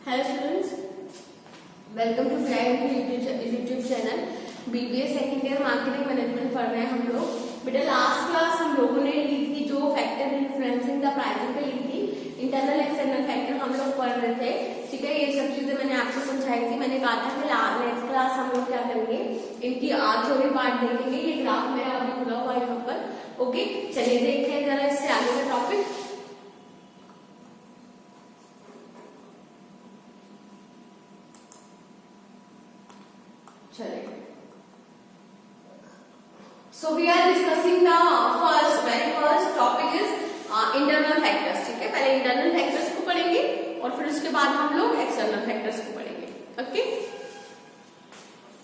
Hello students, welcome to YouTube channel. BBA second year marketing management पढ़ रहे हैं हम लोग। बेटा लास्ट क्लास हम लोगों ने ली थी जो फैक्टर इन्फ्लुएंसिंग द प्राइसिंग पे ली थी, इंटरनल एक्सटर्नल फैक्टर हम लोग पढ़ रहे थे। ठीक है, ये सब चीजें मैंने आपको समझाई थी। मैंने कहा था कि नेक्स्ट क्लास हम लोग क्या करेंगे, इनकी थ्योरी पार्ट देखेंगे। ये ग्राफ मेरा अभी खुला हुआ है यहाँ पर। ओके, चलिए देखते हैं जरा इससे आगे का टॉपिक। चलिए, so we are discussing the very first topic is internal factors। ठीक है, पहले इंटरनल फैक्टर्स को पढ़ेंगे और फिर उसके बाद हम लोग एक्सटर्नल फैक्टर्स को पढ़ेंगे। ओके,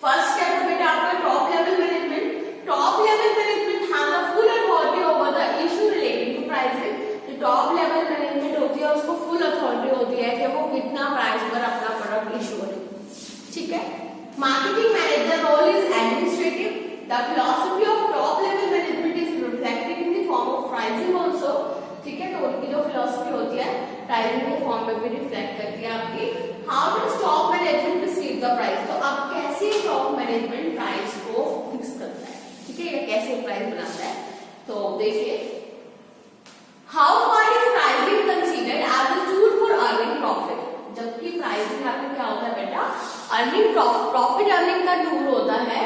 फर्स्ट क्या है बेटा आपका top level management. Top level management has the full authority over the issue relating to pricing. जो टॉप लेवल मैनेजमेंट होती है उसको फुल अथॉरिटी होती है कि वो कितना प्राइस पर अपना प्रोडक्ट इशू करे। ठीक है, marketing manager role is administrative. The philosophy of top level management is reflected in the form of pricing also। ठीक है, तो उनकी जो philosophy होती है प्राइसिंग के फॉर्म में भी रिफ्लेक्ट करती है आपकी। How does top management perceive the price? तो अब कैसे टॉप मैनेजमेंट प्राइस को फिक्स करता है, ठीक है, या कैसे प्राइस बनाता है, तो देखिए। How far is pricing considered as a tool for earning profit? जबकि प्राइसिंग आपका क्या होता है बेटा, अर्निंग प्रॉफिट अर्निंग का टूल होता है।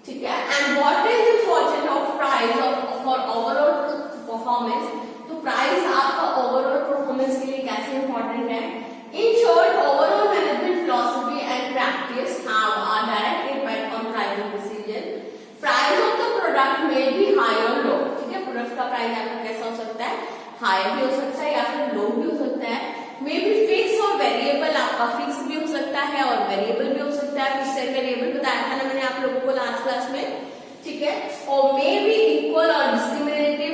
ठीक है, and what is important of price for overall performance. तो प्राइस आपका ओवरऑल परफॉर्मेंस के लिए कैसे इंपॉर्टेंट है। In short, overall management philosophy and practice have a direct impact on pricing decision. Price of the product may be high और लो। ठीक है, product का प्राइस आपका कैसा हो सकता है, हाई भी हो सकता है या फिर लो भी हो सकता है। मे बी फिक्स और वेरिएबल, आपका फिक्स भी हो सकता है और वेरिएबल भी हो सकता है। फिक्स एंड वेरिएबल बताया था ना मैंने आप लोगों को लास्ट क्लास में। ठीक है, और मे बी इक्वल और discriminative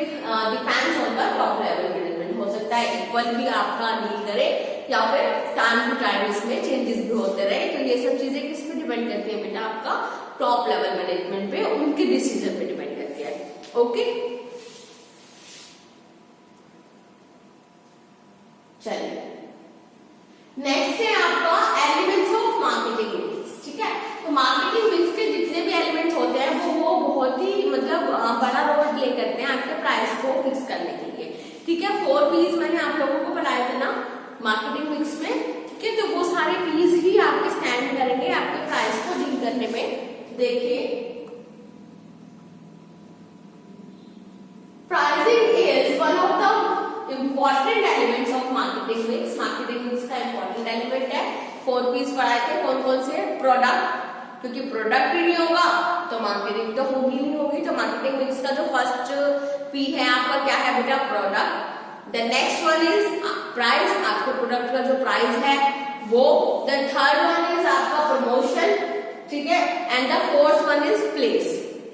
depends on the top level management. हो सकता है इक्वल भी आपका डील करे या फिर टाइम टू टाइम इसमें चेंजेस भी होते रहे। तो ये सब चीजें किस पे डिपेंड करती है बेटा, आपका टॉप लेवल मैनेजमेंट पे, उनके डिसीजन पे डिपेंड करती है। ओके, चलिए नेक्स्ट है आपका एलिमेंट्स ऑफ मार्केटिंग मिक्स। ठीक है, तो मार्केटिंग मिक्स के जितने भी एलिमेंट्स होते हैं वो बहुत ही बड़ा रोल प्ले करते हैं आपके प्राइस को फिक्स करने के लिए। ठीक है, 4 P's मैंने आप लोगों को पढ़ाए थे ना मार्केटिंग मिक्स में। ठीक है, तो वो सारे P's ही आपके स्टैंड करेंगे आपके प्राइस को डील करने में। देखिए, pricing is one of the important elements of marketing mix. Marketing mix का इंपॉर्टेंट एलिमेंट है। 4 P's पढ़ाए थे, कौन कौन से। प्रोडक्ट, क्योंकि प्रोडक्ट भी नहीं होगा तो मार्केटिंग तो होगी नहीं होगी। तो मार्केटिंग मिक्स का जो फर्स्ट P है आपका क्या है बेटा, product. The next one is price, आपके प्रोडक्ट का जो प्राइस है वो। द थर्ड वन इज आपका प्रमोशन। ठीक है, and the fourth one is place.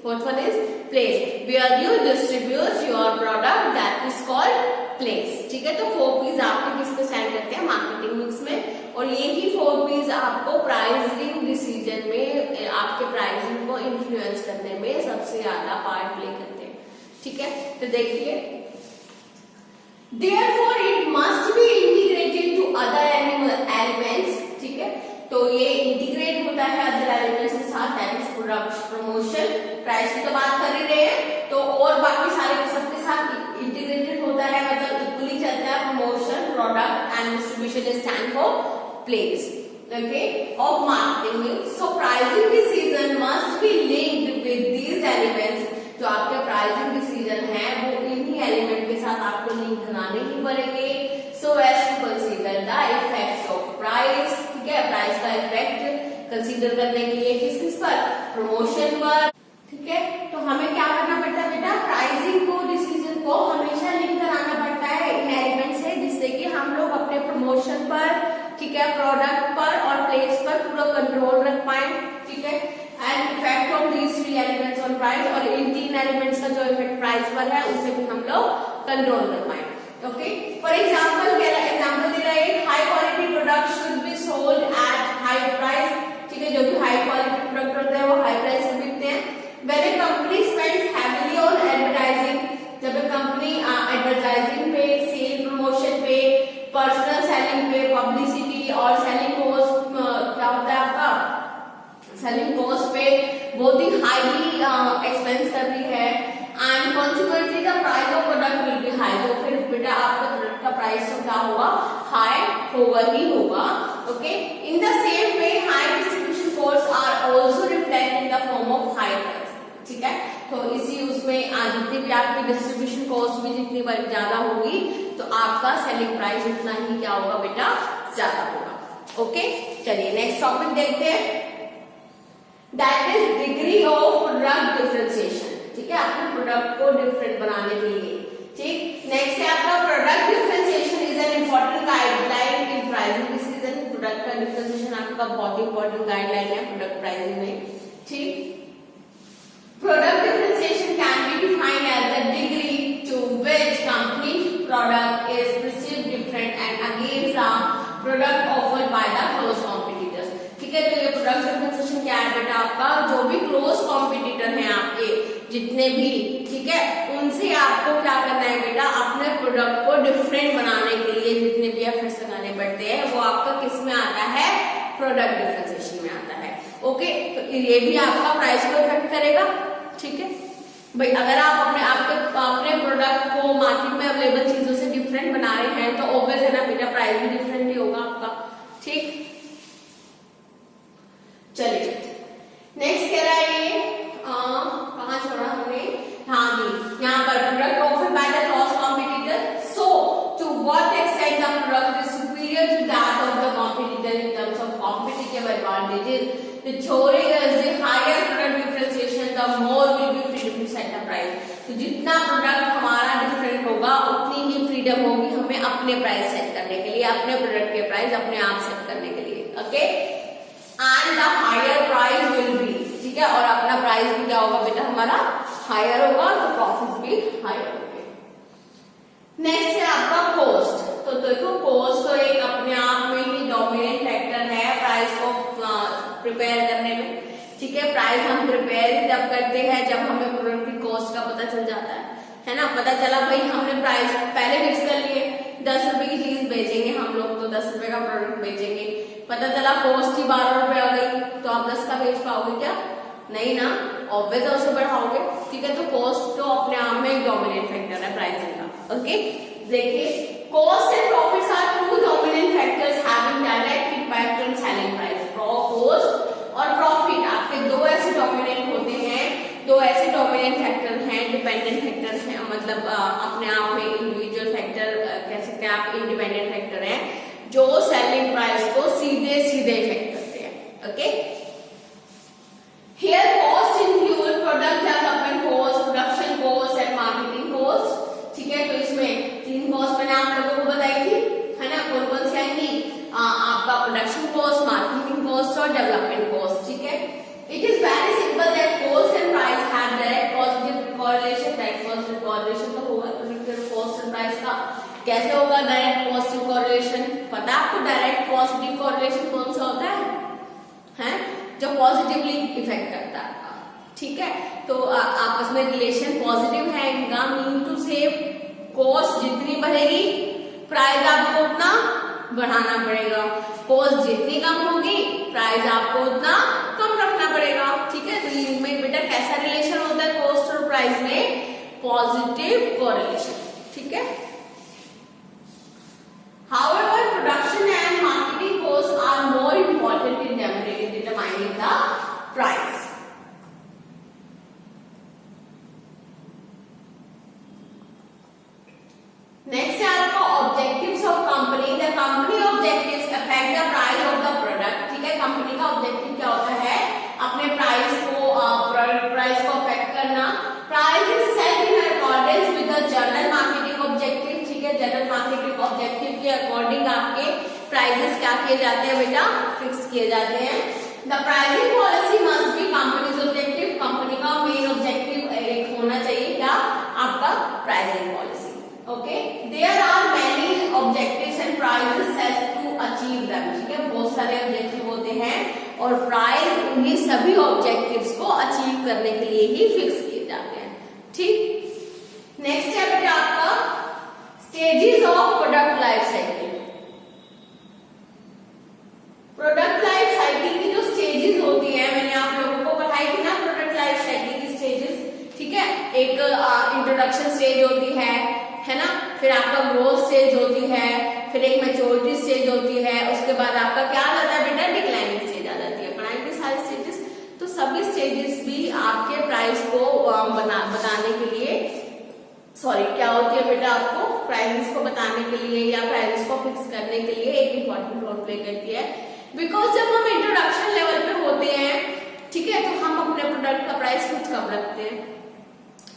Fourth one is place, where you distribute your product, that is called place. ठीक है, तो 4 P's आपके किस पे स्टैंड करते हैं, मार्केटिंग मिक्स में। और ये ही 4 P's आपको प्राइसिंग डिसीजन में, आपके प्राइसिंग को इन्फ्लुएंस करने में सबसे ज्यादा पार्ट प्ले करते हैं। ठीक है, तो देखिए, therefore it must be integrated to other elements। ठीक है, तो ये इंटीग्रेट होता है अदर एलिमेंट्स के साथ, that is product, promotion, price की तो बात कर ही रहे हैं, तो और बाकी सारे सबके साथ इंटीग्रेटेड होता है, मतलब इक्वली चलता है। Promotion, product and distribution stand for place, okay, of marketing mix. So pricing decision must be linked with these elements. जो आपके प्राइसिंग डिसीजन है वो इन्हीं एलिमेंट के साथ आपको लिंक कराने ही पड़ेंगे। So as to consider the effects of price. ठीक है, प्राइस का इफेक्ट कंसीडर करने के लिए किस किस पर, प्रमोशन पर। ठीक है, तो हमें क्या करना पड़ता है बेटा, प्राइसिंग को, डिसीजन को हमेशा लिंक कराना पड़ता है इन एलिमेंट से, जिससे कि हम लोग अपने प्रमोशन पर, ठीक है, प्रोडक्ट पर और प्लेस पर पूरा कंट्रोल रख पाए। ठीक है, and effect of these 3 elements on price, और इन 3 एलिमेंट्स का जो इफेक्ट प्राइस पर है उसे भी हम लोग कंट्रोल कर पाए। ओके, फॉर एग्जाम्पल दे रहा है, high quality product should be sold at high price. ठीक है, जो भी हाई क्वालिटी प्रोडक्ट होते हैं वो हाई प्राइस में बिकते हैं। When a company spends heavily on advertising, जब एक कंपनी एडवर्टाइजिंग पे, सेल प्रमोशन पे, पर्सनल सेलिंग पे, पब्लिसिटी सेलिंग कॉस्ट पे बहुत ही हाईली एक्सपेंस कर रही है and consequently the price of product will be high, तो फिर बेटा आपका प्रोडक्ट का प्राइस तो क्या होगा, हाई होगा ही होगा। Okay, in the same way high distribution cost are also reflect in the form of high price, ठीक है। तो इसी उसमें जितनी भी आपकी डिस्ट्रीब्यूशन कॉस्ट भी जितनी बार ज्यादा होगी तो आपका सेलिंग प्राइस उतना ही क्या होगा बेटा, ज्यादा होगा। ओके, चलिए नेक्स्ट टॉपिक देखते हैं, that is degree of product differentiation, ठीक है, आपके प्रोडक्ट को डिफरेंट बनाने के लिए। ठीक, नेक्स्ट है आपका product differentiation is an important guideline in pricing, this is an product का डिफरेंशिएशन आपका बहुत इंपॉर्टेंट गाइडलाइन है प्रोडक्ट प्राइसिंग में। ठीक, product differentiation can be defined as the degree to which company product is perceived different and against the product offered by the close competitors. ठीक है, तो ये प्रोडक्ट डिफरेंशिएशन क्या है बेटा, आपका जो भी क्लोज कॉम्पिटिटर हैं आपके जितने भी, ठीक है, उनसे आपको क्या करना है बेटा, अपने प्रोडक्ट को डिफरेंट बनाने के लिए जितने भी एफर्ट्स लगाने पड़ते हैं वो आपका किस में आता है, प्रोडक्ट डिफरेंशिएशन में आता है। ओके, तो ये भी आपका प्राइस को इफेक्ट करेगा। ठीक है भाई, अगर आप अपने प्रोडक्ट को मार्केट में अवेलेबल चीजों से डिफरेंट बना रहे हैं तो ऑब्वियस है ना बेटा, प्राइस भी डिफरेंट ही होगा आपका। ठीक, चलिए नेक्स्ट कह रहा है ये कहाँ छोड़ा हमने, हाँ जी, यहाँ पर product offered by the cross competitor, so to what extent the product is superior to that of the competitor in terms of competitive advantages, the choice is the higher product differentiation the more will be freedom to set the price। तो जितना product हमारा different होगा उतनी ही freedom होगी हमें अपने price set करने के लिए, अपने प्रोडक्ट के प्राइस अपने आप सेट करने के लिए। Okay, and the higher price will be, ठीक है, और अपना प्राइस भी क्या होगा बेटा हमारा, हायर होगा, तो प्रॉफिट भी हायर होंगे। नेक्स्ट है आपका कॉस्ट, तो देखो कॉस्ट तो एक अपने आप में ही डोमिनेंट फैक्टर है प्राइस को प्रिपेयर करने में। ठीक है, प्राइस हम प्रिपेयर जब करते हैं जब हमें प्रोडक्ट की कॉस्ट का पता चल जाता है ना, पता चला भाई हमने प्राइस पहले फिक्स कर लिए, 10 रुपए की चीज बेचेंगे हम लोग तो 10 रुपए का प्रोडक्ट बेचेंगे, पता चला कॉस्ट ही 12 रुपए आ गई तो आप 10 का बेच पाओगे क्या, नहीं ना, ऑब्वियस उसे बढ़ाओगे। ठीक है, तो कॉस्ट तो अपने आप में एक डोमिनेंट फैक्टर है प्राइसिंग का। ओके, देखिए cost and profits are two dominant factors having direct impact on selling price. Cost और प्रॉफिट आपके दो ऐसे डोमिनेंट होते हैं, दो ऐसे डोमिनेंट फैक्टर हैं, डिपेंडेंट फैक्टर्स हैं, मतलब अपने आप में इंडिविजुअल फैक्टर कह सकते हैं आप, इंडिपेंडेंट फैक्टर हैं जो सेलिंग प्राइस को सीधे सीधे इफेक्ट करते हैं। Okay, here cost include product development cost, production cost and marketing cost. ठीक है, तो इसमें 3 कॉस्ट मैंने आप लोगों को बताई थी, है ना, कौन कौन सी आएंगी, आपका प्रोडक्शन कॉस्ट, मार्केटिंग कॉस्ट और डेवलपमेंट कॉस्ट। ठीक है, it is very simple that cost and price have direct positive correlation, direct positive correlation तो होगा, तो कॉस्ट एंड प्राइस का कैसे होगा डायरेक्ट पॉजिटिव कोरिलेशन, पता है आपको डायरेक्ट पॉजिटिव कोरिलेशन कौन सा होता है जो पॉजिटिवली इफेक्ट करता है आपका। ठीक है, तो आपस में रिलेशन पॉजिटिव है इनका, मीन टू से कॉस्ट जितनी बढ़ेगी प्राइस आपको उतना बढ़ाना पड़ेगा, कॉस्ट जितनी कम होगी प्राइस आपको उतना कम रखना पड़ेगा। ठीक है, तो इनमें बेटा कैसा रिलेशन होता है कॉस्ट और प्राइस में, पॉजिटिव कोरिलेशन। ठीक है, however production and marketing costs are more important in determining the price। Next है आपका objectives of company, the company objectives affect the price of the product. ठीक है, कंपनी का ऑब्जेक्टिव क्या होता है, अपने प्राइस को प्रोडक्ट प्राइस को अफेक्ट करना। Price is set in accordance with the general marketing objective. ठीक है, जनरल मार्केटिंग ऑब्जेक्टिव के अकॉर्डिंग आपके प्राइसेस क्या किए जाते हैं बेटा, फिक्स किए जाते हैं। The pricing policy must be companies objective, company का मेन ऑब्जेक्टिव एक होना चाहिए क्या, आपका pricing policy. Okay, there are many objectives and prices set to achieve them। ठीक है, बहुत सारे ऑब्जेक्टिव होते हैं और प्राइस उन्हीं सभी ऑब्जेक्टिव्स को अचीव करने के लिए ही फिक्स किए जाते हैं। ठीक, नेक्स्ट है बेटा आपका stages of product life cycle. Product life cycle की जो स्टेजेस होती है मैंने होती है, उसके बाद आपका क्या आ जाता है बेटा, डिक्लाइनिंग स्टेज आ जाती है। पढ़ाएंगे सारे स्टेजेस, तो सभी स्टेजेस भी आपके प्राइस को बताने के लिए क्या होती है बेटा, आपको प्राइसेस को बताने के लिए या प्राइसेस को फिक्स करने के लिए एक इम्पॉर्टेंट रोल प्ले करती है। बिकॉज जब हम इंट्रोडक्शन लेवल पे होते हैं, ठीक है, तो हम अपने प्रोडक्ट का प्राइस कुछ कम रखते हैं,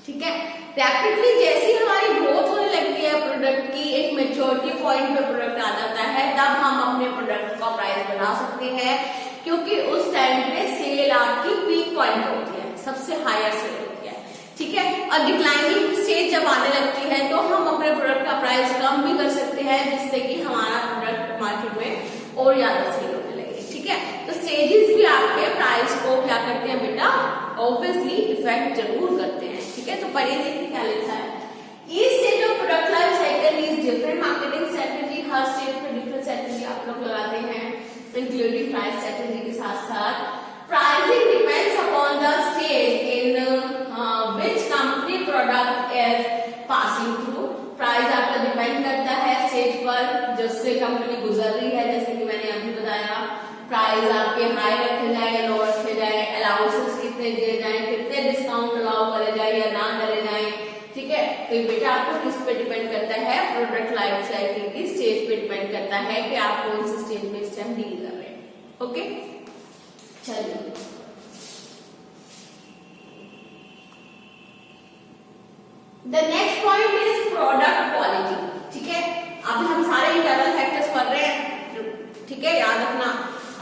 ठीक है। रैपिडली जैसी हमारी ग्रोथ होने लगती है प्रोडक्ट की, एक मेच्योरिटी पॉइंट पे प्रोडक्ट आ जाता है, तब हम अपने प्रोडक्ट का प्राइस बढ़ा सकते हैं, क्योंकि उस टाइम पे सेल आपकी पीक पॉइंट होती है, सबसे हायर सेल होती है, ठीक है। और डिक्लाइनिंग स्टेज जब आने लगती है तो हम अपने प्रोडक्ट का प्राइस कम भी कर सकते हैं, जिससे कि हमारा प्रोडक्ट मार्केट में और ज्यादा सेल होने लगे, ठीक है। तो स्टेजेस भी आपके प्राइस को क्या करते हैं बेटा, ऑब्वियसली इफेक्ट जरूर करते हैं, ठीक है। तो पढ़िए देखिए क्या लिखा है, each stage of product life cycle is different marketing strategy. Her stage पे डिफरेंट स्ट्रेटजी आप लोग लगाते हैं, इंक्लूडिंग प्राइस स्ट्रेटजी के साथ साथ। Pricing depends upon the stage in which company product is passing through. Price आपका डिपेंड करता है स्टेज पर जिससे कंपनी गुजर रही है, जैसे कि मैंने अभी बताया। प्राइस आपके हाई रखे जाए या लो रखे जाए, अलाउंसेस कितने दिए जाए, कितने डिस्काउंट अलाउ करे जाए या ना करे जाए, ठीक है। तो ये बेटा आपको किस पे डिपेंड करता है, प्रोडक्ट लाइफ साइकिल की स्टेज पे डिपेंड करता है कि आप कौन से स्टेज में इस टाइम डील कर रहे हैं। ओके, चलिए the next point is product quality, ठीक है। अब हम सारे इंटरनल फैक्टर्स पढ़ रहे हैं, ठीक है, याद रखना।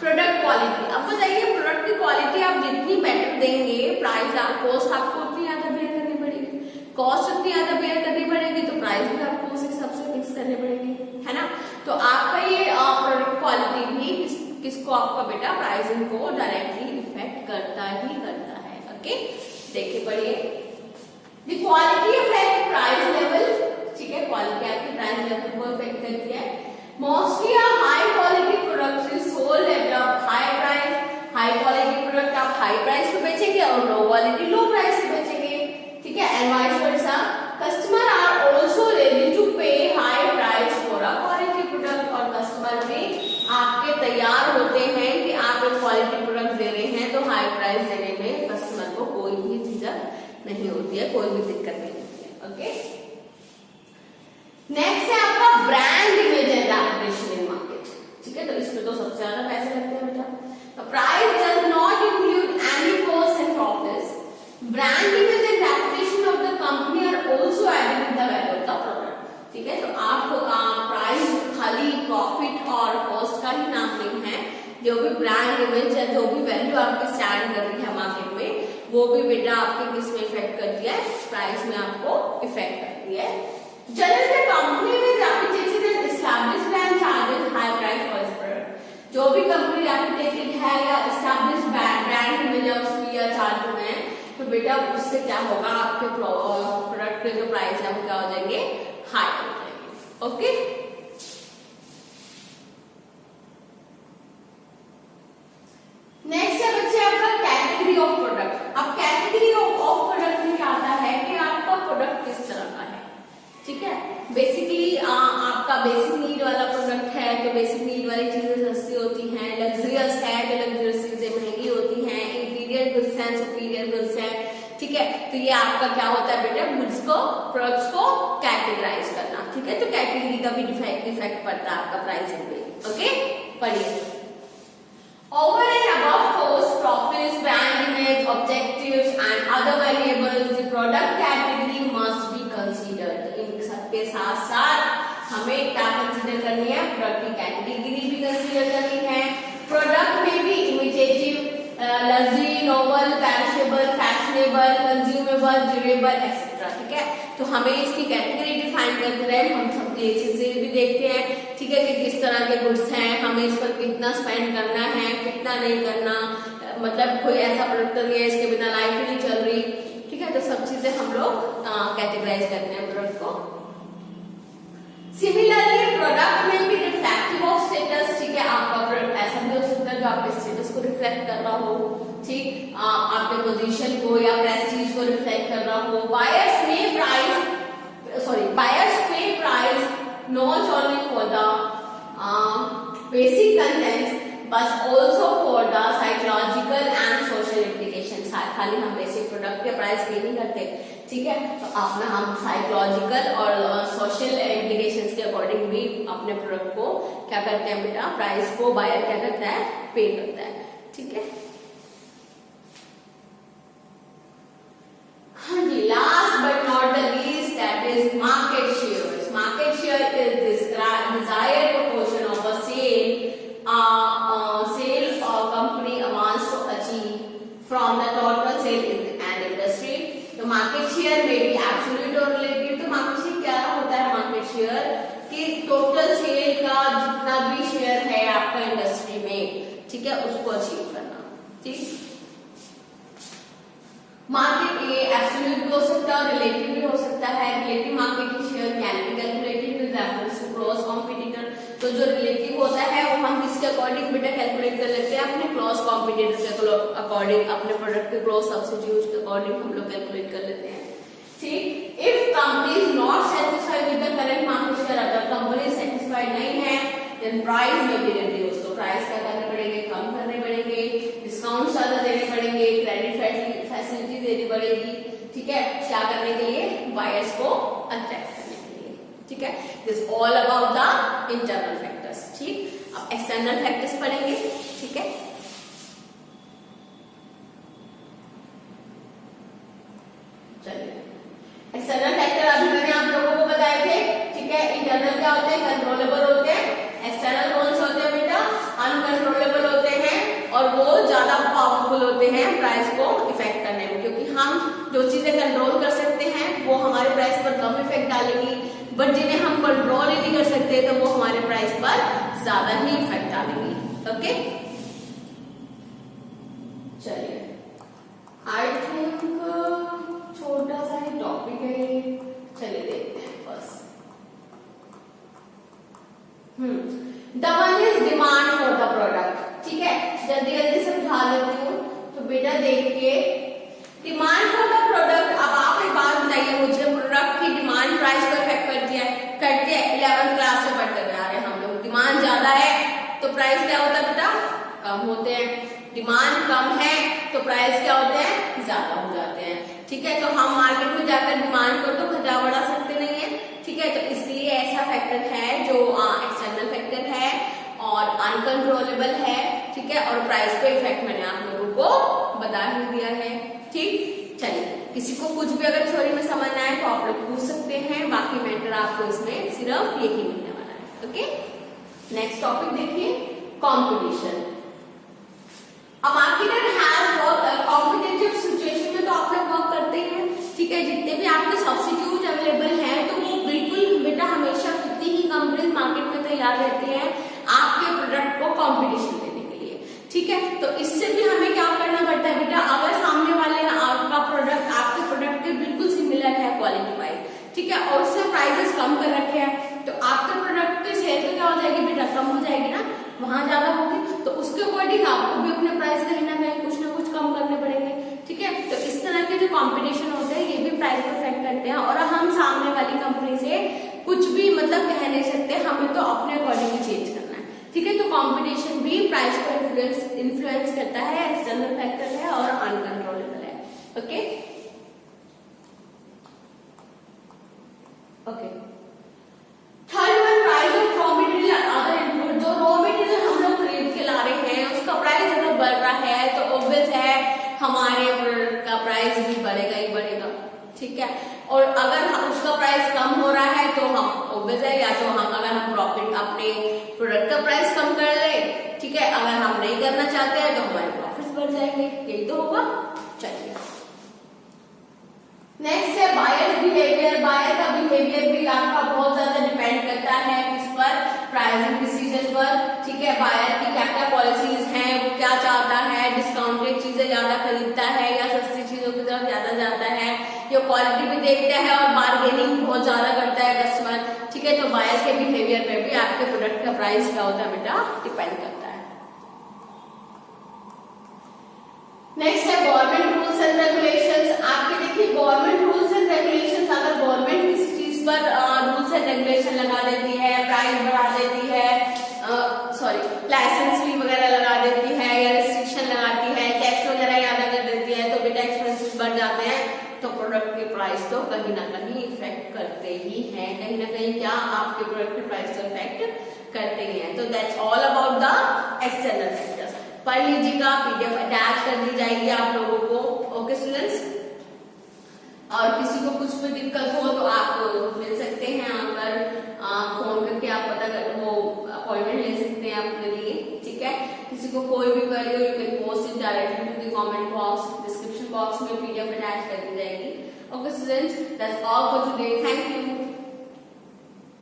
प्रोडक्ट क्वालिटी, अब बताइए प्रोडक्ट की क्वालिटी आप जितनी बेटर देंगे, प्राइस आप कॉस्ट आपको उतनी ज्यादा बेयर करनी पड़ेगी, कॉस्ट उतनी ज्यादा बेयर करनी पड़ेगी तो प्राइस भी आपको उस हिसाब से फिक्स करने पड़ेंगे, है ना। तो आपका ये प्रोडक्ट क्वालिटी भी किसको, आपका बेटा प्राइसिंग को डायरेक्टली इफेक्ट करता ही करता है। ओके, देखिए पढ़िए, the quality affect price level, ठीक है, क्वालिटी आपकी प्राइस लेवल को इफेक्ट करती है। Mostly high quality product is sold at a high price. High quality product आप हाई प्राइस पे बेचेंगे और लो क्वालिटी लो प्राइस पे बेचेंगे, ठीक है, and vice versa. Customer are also ready to pay high price for a quality product, और customer भी आपके तैयार होते हैं कि आप एक क्वालिटी प्रोडक्ट दे रहे हैं तो हाई प्राइस देने में कस्टमर को कोई भी झिझक नहीं होती है, कोई भी दिक्कत नहीं होती है। ओके, नेक्स्ट है आपका brand image and reputation in market, ठीक है। तो इसमें तो सबसे ज्यादा पैसे लगते हैं बेटा। Price does not include any cost and profits. Brand image and reputation of the company are also added in the value of the product, ठीक है। तो आपको प्राइस खाली प्रॉफिट और कॉस्ट का ही नाम नहीं है, जो भी ब्रांड इमेज है, जो भी वैल्यू आपकी स्टैंड कर रही है मार्केट में, वो भी बेटा आपके किस में इफेक्ट करती है, प्राइस में आपको इफेक्ट करती है। General the company with reputation and established brand charges high price for its product। जो भी कंपनी रेपुटेटेड है या एस्टैब्लिश्ड ब्रांड इमेज है उसकी या चार्ज में, तो बेटा उससे क्या होगा, आपके प्रोडक्ट के जो प्राइस है वो क्या हो जाएंगे, हाई हो जाएंगे। ओके, नेक्स्ट है बच्चे आपका कैटेगरी ऑफ प्रोडक्ट। अब कैटेगरी ऑफ प्रोडक्ट में क्या आता है कि आपका प्रोडक्ट किस तरह का है, ठीक है। बेसिकली आपका बेसिक नीड वाला प्रोडक्ट है तो बेसिक नीड वाली चीजें सस्ती होती हैं, लग्जरियस है तो लग्जरियस चीजें महंगी होती हैं, इंटीरियर गुड्स हैं, सुपीरियर गुड्स हैं, ठीक है। तो ये आपका क्या होता है बेटा, गुड्स को, प्रोडक्ट्स को कैटेगराइज करना, ठीक है। तो कैटेगरी का भी इफेक्ट पड़ता है आपका प्राइसिंग पे। ओके, पढ़िए, over and above cost, profits, brand image, objectives and other variables, the product category must be considered। इन सबके साथ साथ हमें क्या कंसीडर करनी है, प्रोडक्ट की कैटेगरी भी कंसीडर करनी है। प्रोडक्ट में भी imitative, luxury, novel, perishable, fashionable, consumable, durable etcetera, ठीक है। तो हमें इसकी कैटेगरी डिफाइन करते रहे, हम सब ये चीजें भी देखते हैं, ठीक है, कि किस तरह के गुड्स हैं, हमें इस पर कितना स्पेंड करना है, कितना नहीं करना, मतलब कोई ऐसा प्रोडक्ट तो नहीं है इसके बिना लाइफ ही नहीं चल रही, ठीक है। तो सब चीजें हम लोग कैटेगराइज करते हैं प्रोडक्ट को। सिमिलरली प्रोडक्ट में भी रिफ्लेक्टिव ऑफ स्टेटस, ठीक है। आपका प्रोडक्ट ऐसा भी हो सकता है जो आपके स्टेटस को रिफ्लेक्ट कर रहा हो, ठीक, आपके पोजीशन को या प्रेस्टीज को रिफ्लेक्ट कर रहा हो। बायर्स पे price not only for the basic contents but also for the psychological and social implications। खाली हम बेसिक प्रोडक्ट के प्राइस पे नहीं करते, ठीक है, तो अपना हम साइकोलॉजिकल और सोशल इम्प्लीकेशंस के अकॉर्डिंग भी अपने प्रोडक्ट को क्या करते हैं बेटा, प्राइस को बायर क्या करता है, पे करता है, ठीक है। हाँ जी, last but not the least that is market share. Market share is desired proportion of a sale company wants to achieve from the total sale in an industry। तो मार्केट शेयर में भी एब्सोल्यूट और relative. तो market share क्या होता है, market share कि total sale का जितना भी शेयर है आपका इंडस्ट्री में, ठीक है, उसको अचीव करना, ठीक। मार्केट ये एब्सोल्यूट भी हो सकता है और रिलेटिव भी हो सकता है। Relative market share can be calculated with reference to close competitor. तो जो रिलेटिव होता है वो हम किसके अकॉर्डिंग बेटा कैलकुलेट कर लेते हैं, अपने क्लोज कॉम्पिटिटर के अकॉर्डिंग, अपने प्रोडक्ट के क्लोज सब्स्टिट्यूट के अकॉर्डिंग हम लोग कैलकुलेट कर लेते हैं, ठीक। If company is not satisfied with the current market share, अगर कंपनी सेटिस्फाइड नहीं है देन प्राइस में भी रिड्यूस। तो प्राइस क्या करने पड़ेंगे, कम करने पड़ेंगे, डिस्काउंट ज्यादा देने पड़ेंगे, क्रेडिट फैसिलिटी देनी पड़ेगी, ठीक है, क्या करने के लिए, बायर्स को अट्रैक्ट करने के लिए, ठीक है। This all about the internal factors, ठीक। अब एक्सटर्नल फैक्टर्स पढ़ेंगे, ठीक है। चलिए, एक्सटर्नल फैक्टर अभी मैंने आप लोगों को बताए थे, ठीक है। इंटरनल क्या होते हैं, कंट्रोलेबल होते हैं। एक्सटर्नल कौन से होते हैं बेटा, अनकंट्रोलेबल होते हैं और वो ज्यादा पावरफुल होते हैं प्राइस को इफेक्ट करने में, क्योंकि हम जो चीजें कंट्रोल कर सकते हैं वो हमारे प्राइस पर कम इफेक्ट डालेगी, बट जिन्हें हम कंट्रोल ही नहीं कर सकते तो वो हमारे प्राइस पर ज्यादा ही इफेक्ट डालेंगी, ओके। चलिए, आई थिंक छोटा सा ही टॉपिक है, चलिए देखते हैं first. The one is demand for the product, ठीक है, जल्दी जल्दी समझा देती हूँ। तो बेटा देखिए, डिमांड फॉर द प्रोडक्ट, अब आप एक बात बताइए मुझे, प्रोडक्ट की डिमांड प्राइस को इफेक्ट करती है, 11th क्लास से पढ़ते हुए आ रहे हैं हम लोग। डिमांड ज्यादा है तो प्राइस क्या होता है बेटा, कम होते हैं। डिमांड कम है तो प्राइस क्या होते हैं, ज्यादा हो जाते हैं, ठीक है। तो हम मार्केट में जाकर डिमांड को तो घटा बढ़ा सकते नहीं है, ठीक है। तो इसलिए ऐसा फैक्टर है जो एक्सटर्नल फैक्टर है और अनकंट्रोलेबल है, ठीक है, और प्राइस पे इफेक्ट मैंने आप लोगों को बता ही दिया है, ठीक। चलिए, किसी को कुछ भी अगर थ्योरी में समझना है तो आप लोग पूछ सकते हैं, बाकी मैटर आपको इसमें सिर्फ यही मिलने वाला है, ओके। नेक्स्ट टॉपिक देखिए, competition. A marketer has work competitive situation में तो आप लोग वर्क करते हैं, ठीक है। जितने भी आपके सब्स्टिट्यूट अवेलेबल हैं तो वो बिल्कुल बेटा हमेशा कितनी ही कंपनीज मार्केट में तैयार रहती हैं आपके प्रोडक्ट को कंपटीशन देने के लिए, ठीक है। तो इससे भी हमें क्या करना पड़ता है बेटा, अगर सामने वाले आपका प्रोडक्ट आपके प्रोडक्ट के बिल्कुल सिमिलर है क्वालिटी वाइज, ठीक है, और उससे प्राइसेस कम कर रखे हैं, तो आपके प्रोडक्ट की सेल तो क्या हो जाएगी बेटा, कम हो जाएगी ना, वहां ज्यादा होगी, तो उसके अकॉर्डिंग आपको भी अपने प्राइस कहीं ना कुछ कम करने पड़ेंगे, ठीक है। तो इस तरह के जो कंपटीशन होते हैं ये भी प्राइस को इफेक्ट करते हैं, और हम सामने वाली कंपनी से कुछ भी मतलब कह नहीं सकते, हमें तो अपने अकॉर्डिंग चेंज करना है, ठीक है। तो कंपटीशन भी प्राइस को इन्फ्लुएंस करता है, एक्सटर्नल फैक्टर है और अनकंट्रोलेबल है, okay okay. Third one, price of raw material other input. जो रॉ मटेरियल हम लोग खरीद के ला रहे हैं उसका प्राइस अगर बढ़ रहा है तो ऑब्वियस है हमारे प्रोडक्ट का प्राइस भी बढ़ेगा ही बढ़ेगा, ठीक है। और अगर उसका प्राइस कम हो रहा है तो हम ऑब्वियस है, या तो हम अगर हम प्रॉफिट अपने प्रोडक्ट का प्राइस कम कर ले, ठीक है, अगर हम नहीं करना चाहते हैं तो हमारे प्रॉफिट्स बढ़ जाएंगे, यही तो होगा। चलिए, नेक्स्ट है बायर बिहेवियर। बायर का बिहेवियर भी आपका बहुत ज्यादा डिपेंड करता है किस पर, प्राइसिंग डिसीजन पर, ठीक है। बायर की क्या क्या पॉलिसीज हैं, वो क्या चाहता है, डिस्काउंटेड चीजें ज्यादा खरीदता है या सस्ती चीजों की तरफ ज्यादा जाता है, ये क्वालिटी भी देखता है और बार्गेनिंग बहुत ज्यादा करता है कस्टमर, ठीक है। तो बायर के बिहेवियर पे भी आपके प्रोडक्ट का प्राइस क्या होता है बेटा, डिपेंड करता है। नेक्स्ट है गवर्नमेंट रूल्स एंड रेगुलेशंस। आपके देखिए गवर्नमेंट रूल्स एंड रेगुलेशंस, अगर गवर्नमेंट किसी चीज पर रूल्स एंड रेगुलेशन लगा देती है, प्राइस बढ़ा देती है, लाइसेंस फी वगैरह लगा देती है या रिस्ट्रिक्शन लगाती है, टैक्स वगैरह ज्यादा कर देती है, तो बेटा एक्सपेंसेस बढ़ जाते हैं, तो प्रोडक्ट के प्राइस तो कहीं ना कहीं इफेक्ट करते ही हैं, कहीं ना कहीं क्या आपके प्रोडक्ट के प्राइस को इफेक्ट करते ही हैं। तो that's all about the external factors. पढ़ लीजिएगा, पीडीएफ अटैच कर दी जाएगी आप लोगों को। ओके स्टूडेंट्स, और किसी को कुछ भी दिक्कत हो तो आप मिल सकते हैं, आकर फोन करके आप पता कर वो अपॉइंटमेंट ले सकते हैं अपने लिए, ठीक है। किसी को कोई भी क्वेरी हो, you can post it directly to the comment box, description box में पीडीएफ अटैच कर दी जाएगी। Okay students, that's all for today, thank you.